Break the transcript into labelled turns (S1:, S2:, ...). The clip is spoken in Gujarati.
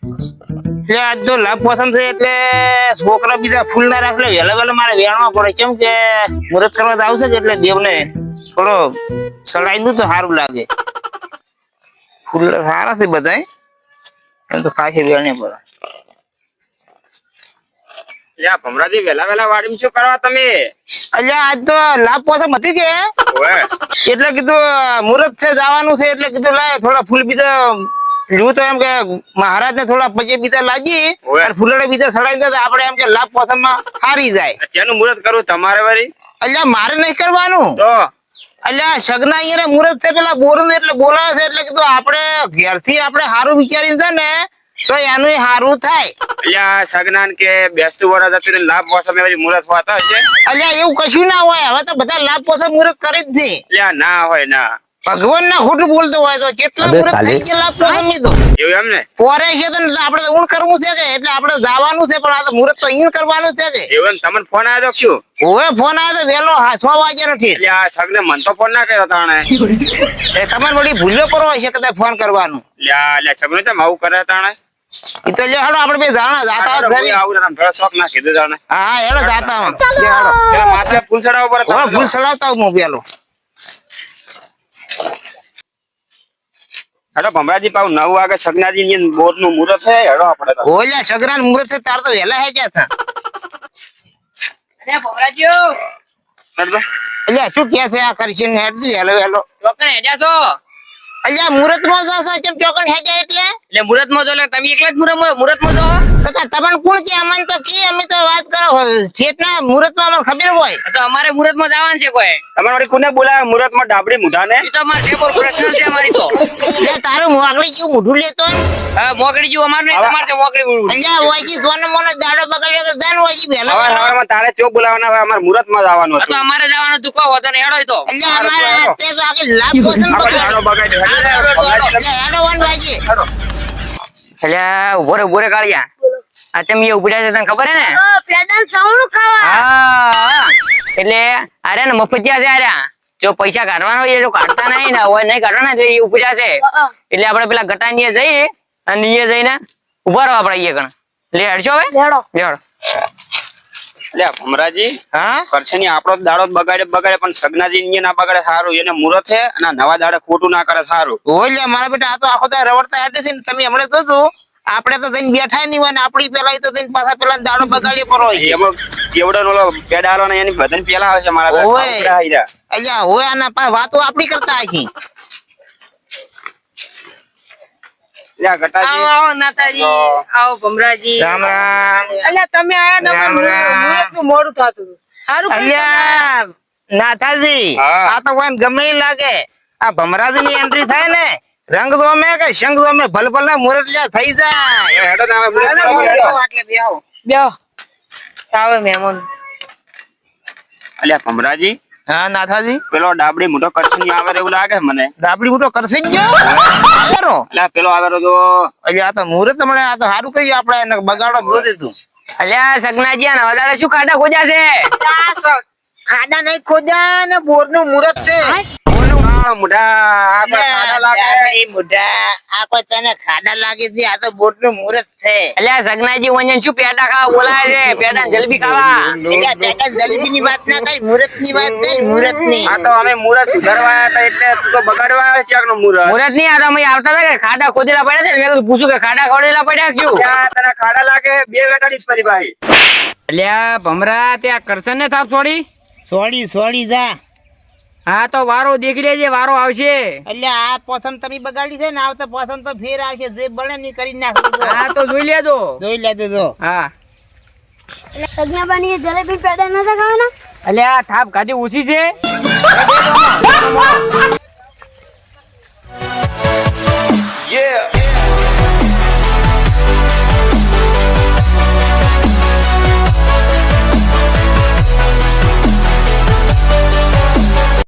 S1: એટલે આજ તો લાભ પસંદ છે એટલે છોકરા બીજા ફૂલ ના રાખલે વહેલા વહેલા મારે વેણવા પડે કેમ કે મુહૂર્ત કરવા આવશે કે એટલે દેવને થોડો સડાઈ દઉં તો સારું લાગે. ફૂલ સારા છે બધા એમ તો ખાસી વેણે પડે.
S2: યા ભમરાજી વેલા વેલા વાડીમાં શું કરવા તમે?
S1: અલ્યા આજ તો લાભ પસંદ હતી કે
S2: ઓય
S1: એટલે કીધું મુહૂર્ત છે જવાનું છે એટલે કીધું લાય થોડા ફૂલ બીજા જોવું તો એમ કે મહારાજ ને થોડા પછી બીજા લાગી અને ફૂલડે બીજા સડાઈ દે તો આપણે એમ કે લાભ પસંદ માં હારી જાય.
S2: જેનું મુહૂર્ત કરવું તમારે વળી?
S1: અલ્યા મારે નહીં કરવાનું
S2: તો
S1: અલ્યા સગના અહીંયા મુહૂર્ત છે પેલા બોર ને એટલે બોલાવે છે એટલે કીધું આપણે ઘેરથી આપણે સારું વિચારીને છે ને તો એનું સારું થાય.
S2: અલ્યા સગનાન કે બેસતું વરસ હતું ને લાભ મોસમે વળી મુહૂર્ત હોતા હશે?
S1: અલ્યા એવું કશું ના હોય હવે તો બધા લાભ પસંદ મુહૂર્ત કરી જ છે.
S2: અલ્યા ના હોય ના
S1: ભગવાન ના ખોટું બોલતો હોય તો કેટલા મુહૂર્ત થઈ ગયા લાભ પસંદ તો
S2: એવું એમ ને?
S1: પોરે છે તો આપણે ઊંડ કરવું છે કે એટલે આપણે જવાનું છે પણ આ તો મુહૂર્ત તો અહીંયા કરવાનું છે કે
S2: એવું તમને ફોન આવ્યો તો શું?
S1: ઓવે ફોન આવ્યો તો વેલો 6 વાગ્યાનો ઠીક.
S2: અલ્યા સગને મન તો ફોન ના કર્યો તાણે.
S1: એ તમારે વળી ભૂલ્યો કરો હશે કદાચ ફોન કરવાનું.
S2: અલ્યા સગનો તો આવું કરે તાણે?
S1: એ તો લે હાલો આપણે બે જાણા જાતા હોત ઘરે.
S2: આવું તમે ભેળો શોખ ના કીધું તાણે.
S1: હા હેડો જાતા હોત. લે હાલો
S2: પેલા માથે ફૂલ ચડાવવા પડે.
S1: ઓવે ફૂલ ચડાવતા હું પેલો.
S2: હેડો ભમરાજી પાછું 9 વાગે સગનાજી ની બોર નું મુહૂર્ત છે. હેડો આપણે તો.
S1: ઓલા સગરાન મુહૂર્ત છે તાર તો વેલા હે ગયા હતા.
S3: અરે ભમરાજીઓ
S2: હેડો.
S1: અલ્યા શું કે છે આ કરશન હેડ દી વેલો વેલો.
S3: ચોકન હેડ્યા છો?
S1: અલ્યા મુહૂર્ત માં જાસો કેમ ચોકન હે ગયા એટલે
S3: એટલે મુહૂર્ત માં જો એટલે તમે એકલા જ મુહૂર્ત માં જો?
S1: તો તમને કોણ કે અમને તો કે અમે તો વાત કરો શેઠના મુહૂર્ત માં અમને ખબર હોય.
S3: તો અમારે મુહૂર્ત માં જવાનું છે કોઈ?
S2: તમારે વળી કોને બોલાવે મુહૂર્ત માં ડાબડી મુઢાને?
S3: એ તો અમારે ટેબલ પ્રશ્ન છે અમારી તો.
S1: લે તારું મોકળી જેવું મોઢું લેતો
S3: હા મોકડી જેવું અમારે નહીં તમારે છે મોકડી ઉડું.
S1: અલ્યા વાજી સોને મોને દાડો બગાડ્યો કે દાન વાજી વેલા
S2: હવે સવારમાં તારે ચોક બોલાવવાના હવે અમારે મુહૂર્ત માં જવાનું
S3: તો
S2: હતું.
S3: અમારે જવાનું તું કહો તો હેડો તો.
S1: અલ્યા અમારે તે તો આખી લાભ પસંદ
S2: આપણે દાડો
S1: બગાડ્યો.
S2: બગાડ્યો.
S1: હેડો વન વાજી
S3: એટલે ઉભો રે કાળિયા આ તમે ઉપડ્યા છે તને ખબર હે ને?
S4: પેડલ સવણું ખાવા
S3: હા એટલે અરે ને મફતિયા છે અરે જો પૈસા કાઢવાનો હોય એ જો કાઢતા નહીં ને હોય નહીં કાઢવાના તો એ ઉપડ્યા છે એટલે આપણે પેલા ગટાનીએ જઈએ અને એ જઈને ઉભા રહો આપણે એ કણ લે હેડશો હવે
S4: લેડો
S3: લેવડો
S2: લે ભમરાજી
S1: હા
S2: કરશની આપણો દાડો બગાડે પણ સગનાજી ને ના બગાડે સારું. એને મુહૂર્ત છે અને નવા દાડે ખોટું ના કરે સારું.
S1: ઓલ્યા મારા બેટા આ તો આખો દા રવડતા હેડે છે ને તમે હમણાં જોજો આપણે તો જઈને બેઠા નહીં હોય ને આપણી પેલા તો જઈને પાછા પેલા દાડો બગાડીએ પર હોય.
S2: એમાં કેવડો ઓલો પેડારો ને એની બધાને પેલા આવે છે મારા
S1: ઓય. અલ્યા હોય આના પા વાતો આપણી કરતા આખી.
S2: લે ગટાજી
S3: આવો આવો નાતાજી આવો ભમરાજી
S1: રામ રામ.
S3: અલ્યા તમે આયા ને
S1: રામ રામ.
S3: મુહૂર્ત નું મોડું થતું સારું
S1: અલ્યા નાથાજી
S3: હા.
S1: આ તો કોઈ ગમે ઈ લાગે આ ભમરાજી ની એન્ટ્રી થાય ને રંગ જોમે કે શંખ જોમે ભલ ભલ ના મુહૂર્ત લ્યા થઈ જાય.
S2: હેડો ને હવે
S1: એટલે બેહો.
S3: બેહો આવે મહેમાન
S2: અલ્યા ભમરાજી
S1: હા નાથાજી
S2: પેલો ડાબડી મોટો કરશની આવે એવું લાગે મને.
S1: ડાબડી મોટો કરશે જ ગયો.
S2: અલ્યા પેલો આગળ તો
S1: અલ્યા આ તો મુહૂર્ત મળે આ તો સારું કહ્યું આપણે એને બગાડો જ ગોતી તું.
S3: અલ્યા સગનાજી આ નવા દાડે શું ખાડા ખોજ્યા છે?
S1: ખાડા નહીં ખોદ્યા ને બોર નું મુહૂર્ત છે. ખાડા લાગે છે આ તો બોર નું મુહૂર્ત છે.
S3: અલ્યા સગનાજી વંજન શું પેટા ખાવા બોલાય છે? પેટા જલેબી ખાવા.
S1: અલ્યા બેટા જલેબી ની વાત ના કઈ મુહૂર્ત ની વાત કઈ મુહૂર્ત ની.
S2: આ તો અમે મુહૂર્ત સુધારવા આવ્યા હતા એટલે તું તો બગાડવા આવે છે આગળ મુહૂર્ત.
S3: મુહૂર્ત નહીં આ તો અમે આવતા હતા કે ખાડા ખોદેલા પડ્યા છે ને મેં કીધું પૂછું કે ખાડા ખોદેલા પડ્યા શું?
S2: ત્યાં તને ખાડા લાગે બે વેટાડીશ ફરી ભાઈ.
S3: અલ્યા ભમરા ત્યાં કરશન ને થાપ છોડી
S1: સોડી જા.
S3: હા તો વારો દેખી લેજે વારો આવશે.
S1: એટલે આ પોસમ તમે બગાડી છે ને આવતા પોસમ તો ફેર આવશે જે બને ની કરી નાખજો.
S3: હા તો જોઈ લેજો.
S1: જોઈ લેજો જો.
S3: હા
S4: સગનાબાની જલેબી પેડા ન ખાવાના
S3: અલ્યા થાપ ખાધી ઓછી છે.
S5: Yeah.